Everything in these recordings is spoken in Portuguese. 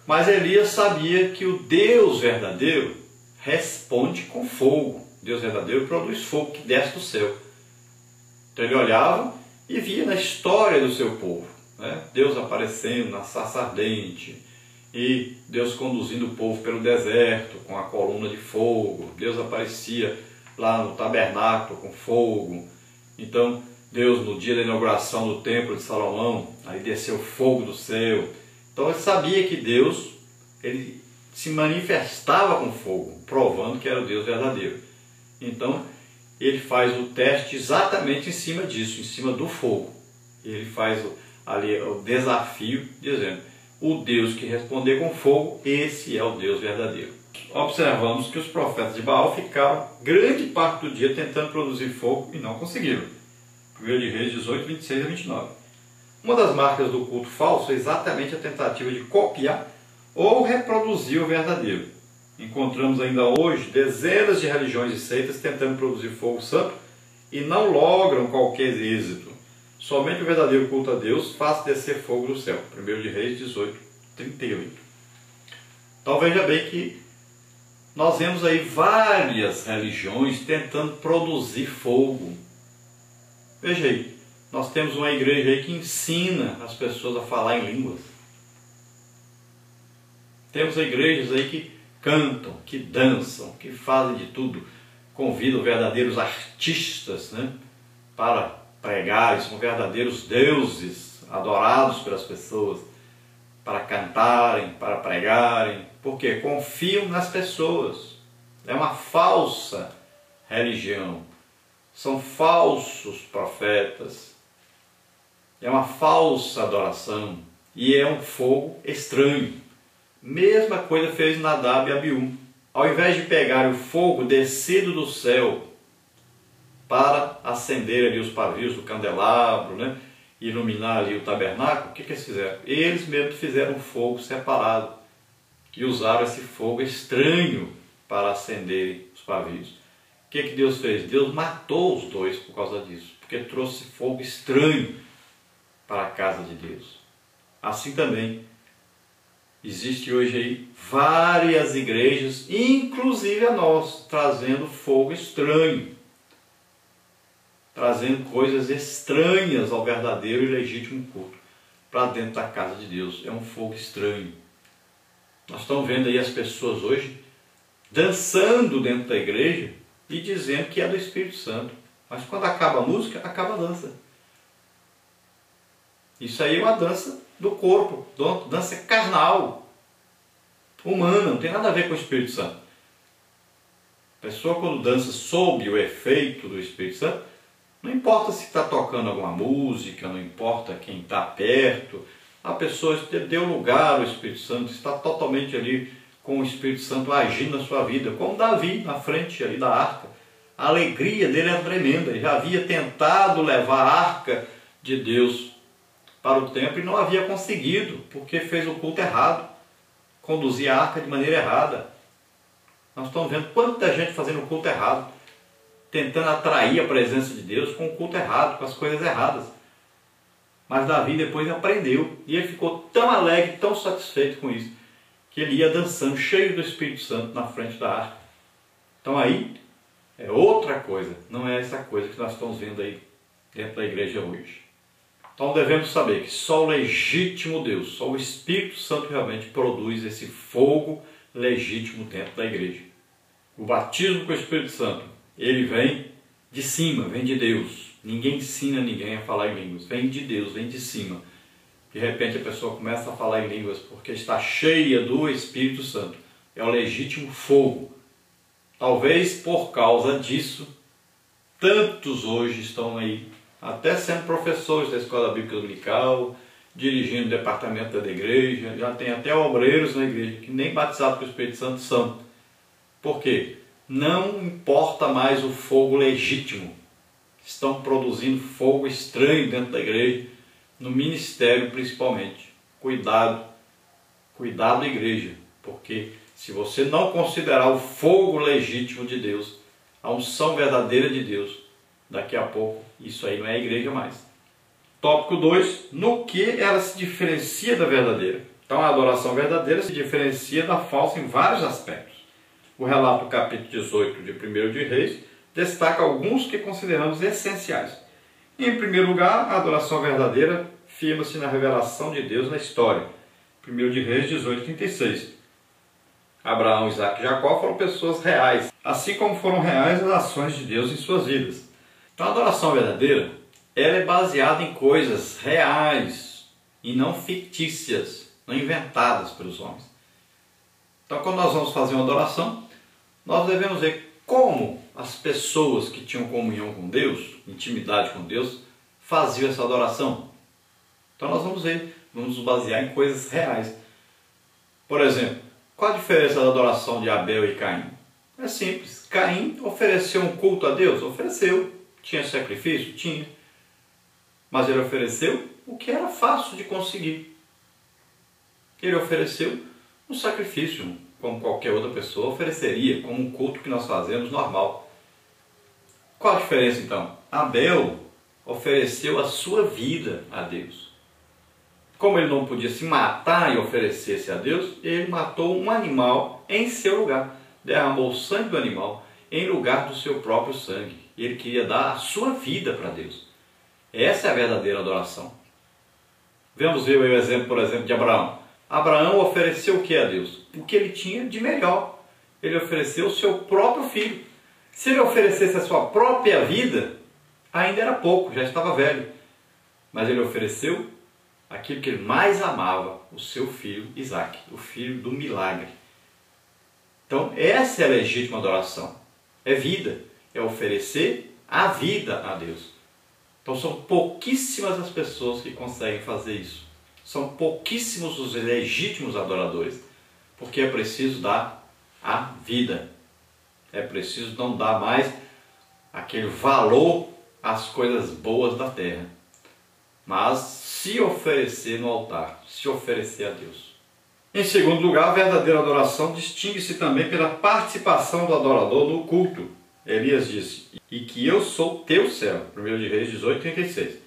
Mas Elias sabia que o Deus verdadeiro responde com fogo. Deus verdadeiro produz fogo que desce do céu. Então ele olhava e via na história do seu povo, né? Deus aparecendo na sarça ardente, e Deus conduzindo o povo pelo deserto com a coluna de fogo. Deus aparecia lá no tabernáculo com fogo. Então Deus, no dia da inauguração do templo de Salomão, aí desceu fogo do céu. Então ele sabia que Deus, ele se manifestava com fogo, provando que era o Deus verdadeiro. Então ele faz o teste exatamente em cima disso, em cima do fogo. Ele faz ali o desafio, dizendo: o Deus que responder com fogo, esse é o Deus verdadeiro. Observamos que os profetas de Baal ficaram grande parte do dia tentando produzir fogo e não conseguiram. 1 de Reis 18, 26 a 29. Uma das marcas do culto falso é exatamente a tentativa de copiar ou reproduzir o verdadeiro. Encontramos ainda hoje dezenas de religiões e seitas tentando produzir fogo santo e não logram qualquer êxito. Somente o verdadeiro culto a Deus faz descer fogo do céu. 1 de Reis 18, 38. Então veja bem que nós vemos aí várias religiões tentando produzir fogo. Veja aí, nós temos uma igreja aí que ensina as pessoas a falar em línguas. Temos igrejas aí que cantam, que dançam, que fazem de tudo, convidam verdadeiros artistas, né, para pregar. São verdadeiros deuses adorados pelas pessoas, para cantarem, para pregarem, porque confiam nas pessoas. É uma falsa religião, são falsos profetas, é uma falsa adoração e é um fogo estranho. Mesma coisa fez Nadab e Abiú. Ao invés de pegar o fogo descido do céu para acender ali os pavios do candelabro, né, iluminar ali o tabernáculo, o que eles fizeram? Eles mesmos fizeram um fogo separado e usaram esse fogo estranho para acender os pavios. O que Deus fez? Deus matou os dois por causa disso, porque trouxe fogo estranho para a casa de Deus. Assim também existe hoje aí várias igrejas, inclusive a nossa, trazendo fogo estranho, trazendo coisas estranhas ao verdadeiro e legítimo culto para dentro da casa de Deus. É um fogo estranho. Nós estamos vendo aí as pessoas hoje dançando dentro da igreja e dizendo que é do Espírito Santo. Mas quando acaba a música, acaba a dança. Isso aí é uma dança do corpo, dança carnal, humana, não tem nada a ver com o Espírito Santo. A pessoa, quando dança sob o efeito do Espírito Santo, não importa se está tocando alguma música, não importa quem está perto, a pessoa deu lugar ao Espírito Santo, está totalmente ali com o Espírito Santo agindo na sua vida, como Davi na frente ali da arca. A alegria dele era tremenda, ele já havia tentado levar a arca de Deus para o templo e não havia conseguido, porque fez o culto errado, conduzia a arca de maneira errada. Nós estamos vendo quanta gente fazendo o culto errado, tentando atrair a presença de Deus com o culto errado, com as coisas erradas. Mas Davi depois aprendeu e ele ficou tão alegre, tão satisfeito com isso, que ele ia dançando, cheio do Espírito Santo, na frente da arca. Então aí é outra coisa, não é essa coisa que nós estamos vendo aí dentro da igreja hoje. Então devemos saber que só o legítimo Deus, só o Espírito Santo realmente produz esse fogo legítimo dentro da igreja. O batismo com o Espírito Santo, ele vem de cima, vem de Deus. Ninguém ensina ninguém a falar em línguas, vem de Deus, vem de cima. De repente a pessoa começa a falar em línguas porque está cheia do Espírito Santo. É o legítimo fogo. Talvez por causa disso, tantos hoje estão aí, até sendo professores da Escola Bíblica Dominical, dirigindo o departamento da igreja, já tem até obreiros na igreja que nem batizados com o Espírito Santo são. Por quê? Não importa mais o fogo legítimo. Estão produzindo fogo estranho dentro da igreja, no ministério principalmente. Cuidado, cuidado igreja, porque se você não considerar o fogo legítimo de Deus, a unção verdadeira de Deus, daqui a pouco isso aí não é igreja mais. Tópico 2, no que ela se diferencia da verdadeira. Então a adoração verdadeira se diferencia da falsa em vários aspectos. O relato do capítulo 18 de 1 de Reis destaca alguns que consideramos essenciais. Em primeiro lugar, a adoração verdadeira firma-se na revelação de Deus na história. 1 de Reis 18:36. Abraão, Isaac e Jacó foram pessoas reais, assim como foram reais as ações de Deus em suas vidas. Então a adoração verdadeira, ela é baseada em coisas reais e não fictícias, não inventadas pelos homens. Então quando nós vamos fazer uma adoração, nós devemos ver como as pessoas que tinham comunhão com Deus, intimidade com Deus, faziam essa adoração. Então nós vamos ver, vamos nos basear em coisas reais. Por exemplo, qual a diferença da adoração de Abel e Caim? É simples. Caim ofereceu um culto a Deus? Ofereceu. Tinha sacrifício? Tinha. Mas ele ofereceu o que era fácil de conseguir. Ele ofereceu um sacrifício, como qualquer outra pessoa ofereceria, como um culto que nós fazemos normal. Qual a diferença então? Abel ofereceu a sua vida a Deus. Como ele não podia se matar e oferecer-se a Deus, ele matou um animal em seu lugar. Derramou o sangue do animal em lugar do seu próprio sangue. Ele queria dar a sua vida para Deus. Essa é a verdadeira adoração. Vamos ver o exemplo, por exemplo, de Abraão. Abraão ofereceu o que a Deus? O que ele tinha de melhor. Ele ofereceu o seu próprio filho. Se ele oferecesse a sua própria vida, ainda era pouco, já estava velho. Mas ele ofereceu aquilo que ele mais amava, o seu filho Isaac, o filho do milagre. Então essa é a legítima adoração. É vida, é oferecer a vida a Deus. Então são pouquíssimas as pessoas que conseguem fazer isso. São pouquíssimos os legítimos adoradores, porque é preciso dar a vida. É preciso não dar mais aquele valor às coisas boas da terra, mas se oferecer no altar, se oferecer a Deus. Em segundo lugar, a verdadeira adoração distingue-se também pela participação do adorador no culto. Elias disse, e que eu sou teu céu, 1 de Reis 18:36.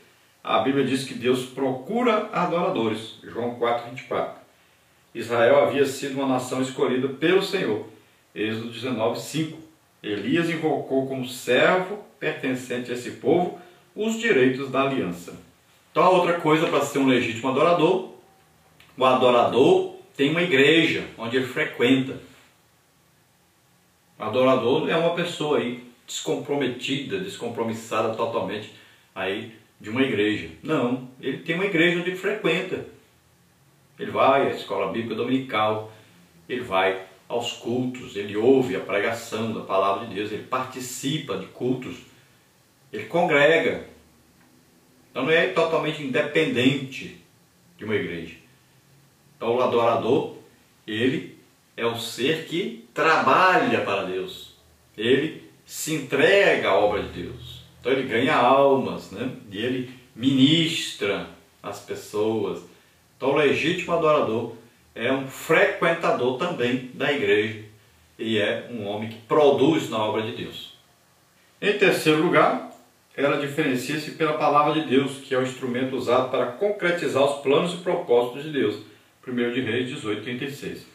A Bíblia diz que Deus procura adoradores, João 4:24. Israel havia sido uma nação escolhida pelo Senhor, Êxodo 19:5. Elias invocou como servo pertencente a esse povo os direitos da aliança. Então a outra coisa para ser um legítimo adorador, o adorador tem uma igreja onde ele frequenta. O adorador é uma pessoa aí descomprometida, descompromissada totalmente aí de uma igreja. Não, ele tem uma igreja onde ele frequenta. Ele vai à escola bíblica dominical, ele vai aos cultos, ele ouve a pregação da palavra de Deus, ele participa de cultos, ele congrega. Então não é totalmente independente de uma igreja. Então o adorador, ele é um ser que trabalha para Deus. Ele se entrega à obra de Deus. Então ele ganha almas, né? E ele ministra as pessoas. Então o legítimo adorador é um frequentador também da igreja e é um homem que produz na obra de Deus. Em terceiro lugar, ela diferencia-se pela palavra de Deus, que é o instrumento usado para concretizar os planos e propósitos de Deus. 1 de Reis 18:36.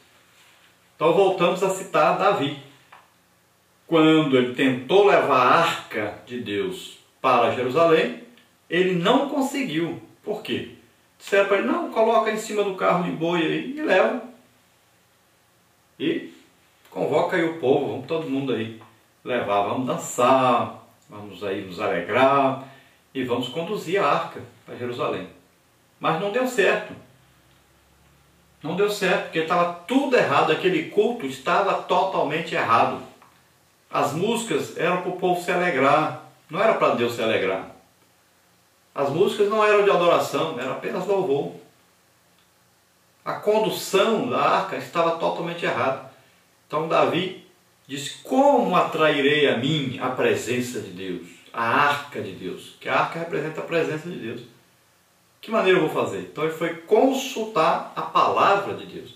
Então voltamos a citar Davi. Quando ele tentou levar a arca de Deus para Jerusalém, ele não conseguiu. Por quê? Disseram para ele, não, coloca em cima do carro de boi aí e leva. E convoca aí o povo, vamos todo mundo aí levar, vamos dançar, vamos aí nos alegrar e vamos conduzir a arca para Jerusalém. Mas não deu certo. Não deu certo, porque estava tudo errado, aquele culto estava totalmente errado. As músicas eram para o povo se alegrar, não era para Deus se alegrar. As músicas não eram de adoração, era apenas louvor. A condução da arca estava totalmente errada. Então Davi diz, como atrairei a mim a presença de Deus, a arca de Deus, que a arca representa a presença de Deus. Que maneira eu vou fazer? Então ele foi consultar a palavra de Deus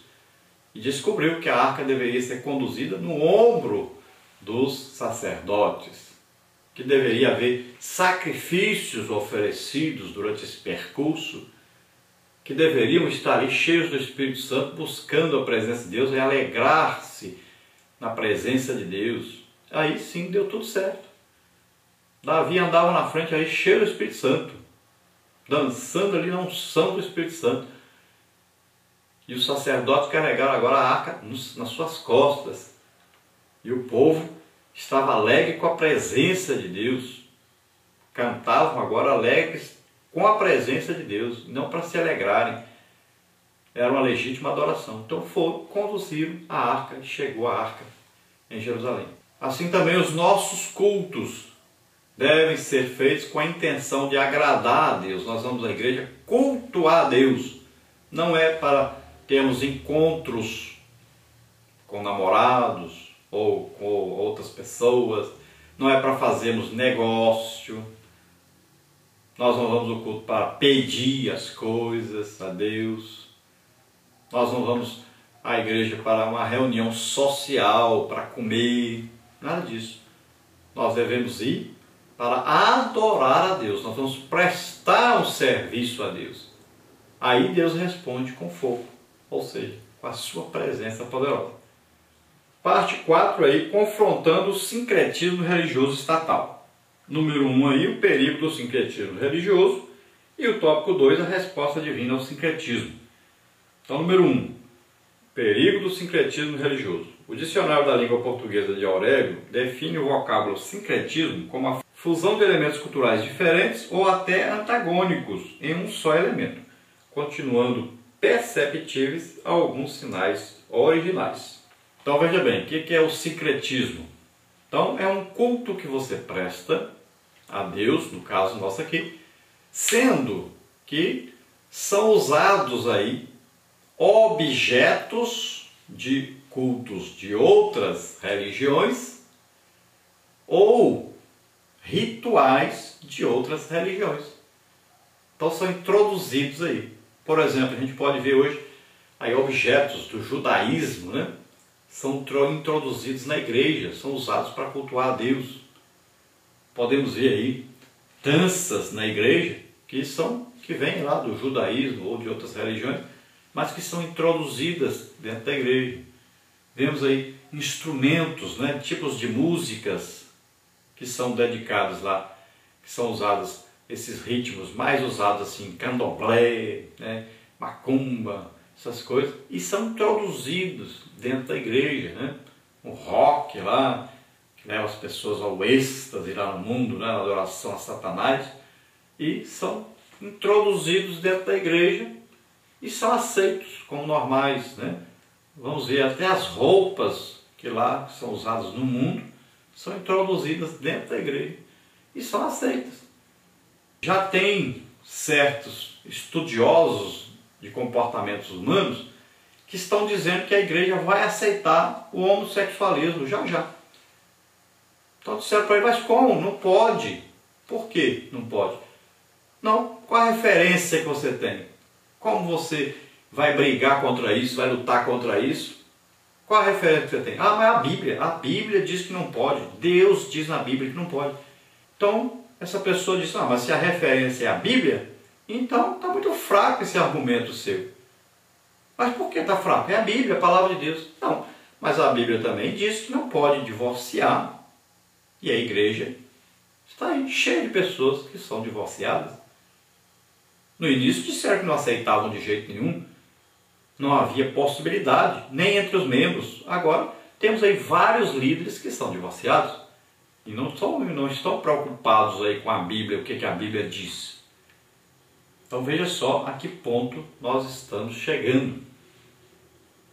e descobriu que a arca deveria ser conduzida no ombro dos sacerdotes, que deveria haver sacrifícios oferecidos durante esse percurso, que deveriam estar ali cheios do Espírito Santo, buscando a presença de Deus e alegrar-se na presença de Deus. Aí sim deu tudo certo. Davi andava na frente aí cheio do Espírito Santo, dançando ali na unção do Espírito Santo. E os sacerdotes carregaram agora a arca nas suas costas. E o povo estava alegre com a presença de Deus. Cantavam agora alegres com a presença de Deus, não para se alegrarem. Era uma legítima adoração. Então foram, conduziram a arca e chegou a arca em Jerusalém. Assim também os nossos cultos devem ser feitos com a intenção de agradar a Deus. Nós vamos à igreja cultuar a Deus. Não é para termos encontros com namorados ou com outras pessoas. Não é para fazermos negócio. Nós não vamos ao culto para pedir as coisas a Deus. Nós não vamos à igreja para uma reunião social, para comer. Nada disso. Nós devemos ir para adorar a Deus. Nós vamos prestar um serviço a Deus. Aí Deus responde com fogo, ou seja, com a sua presença poderosa. Parte 4 aí, confrontando o sincretismo religioso estatal. Número 1 aí, o perigo do sincretismo religioso. E o tópico 2, a resposta divina ao sincretismo. Então, número 1, perigo do sincretismo religioso. O dicionário da língua portuguesa de Aurélio define o vocábulo sincretismo como a fusão de elementos culturais diferentes ou até antagônicos em um só elemento, continuando perceptíveis alguns sinais originais. Então veja bem, o que é o sincretismo? Então é um culto que você presta a Deus, no caso nosso aqui, sendo que são usados aí objetos de cultos de outras religiões ou rituais de outras religiões. Então são introduzidos aí. Por exemplo, a gente pode ver hoje aí objetos do judaísmo, né? São introduzidos na igreja, são usados para cultuar a Deus. Podemos ver aí danças na igreja que vêm lá do judaísmo ou de outras religiões, mas que são introduzidas dentro da igreja. Vemos aí instrumentos, né, tipos de músicas que são dedicados lá, que são usados, esses ritmos mais usados assim, candomblé, né, macumba, essas coisas, e são introduzidos dentro da igreja, né? O rock lá, que leva as pessoas ao êxtase lá no mundo, né? Na adoração a Satanás, e são introduzidos dentro da igreja e são aceitos como normais, né? Vamos ver até as roupas que lá são usadas no mundo são introduzidas dentro da igreja e são aceitas. Já tem certos estudiosos de comportamentos humanos que estão dizendo que a igreja vai aceitar o homossexualismo já já. Então disseram para ele, mas como? Não pode. Por que não pode? Não, qual a referência que você tem? Como você vai brigar contra isso, vai lutar contra isso? Qual a referência que você tem? Ah, mas a Bíblia diz que não pode. Deus diz na Bíblia que não pode. Então, essa pessoa diz, mas se a referência é a Bíblia, então está muito fraco esse argumento seu. Mas por que está fraco? É a Bíblia, a palavra de Deus. Não, mas a Bíblia também diz que não pode divorciar. E a igreja está aí cheia de pessoas que são divorciadas. No início disseram que não aceitavam de jeito nenhum. Não havia possibilidade, nem entre os membros. Agora temos aí vários líderes que são divorciados. E não estão preocupados aí com a Bíblia, o que a Bíblia diz. Então veja só a que ponto nós estamos chegando.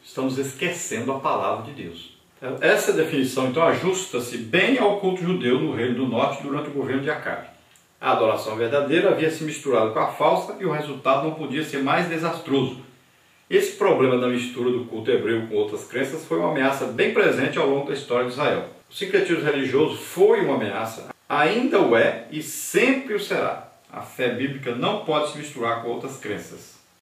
Estamos esquecendo a palavra de Deus. Essa definição então ajusta-se bem ao culto judeu no Reino do Norte durante o governo de Acabe. A adoração verdadeira havia se misturado com a falsa e o resultado não podia ser mais desastroso. Esse problema da mistura do culto hebreu com outras crenças foi uma ameaça bem presente ao longo da história de Israel. O sincretismo religioso foi uma ameaça, ainda o é e sempre o será. A fé bíblica não pode se misturar com outras crenças.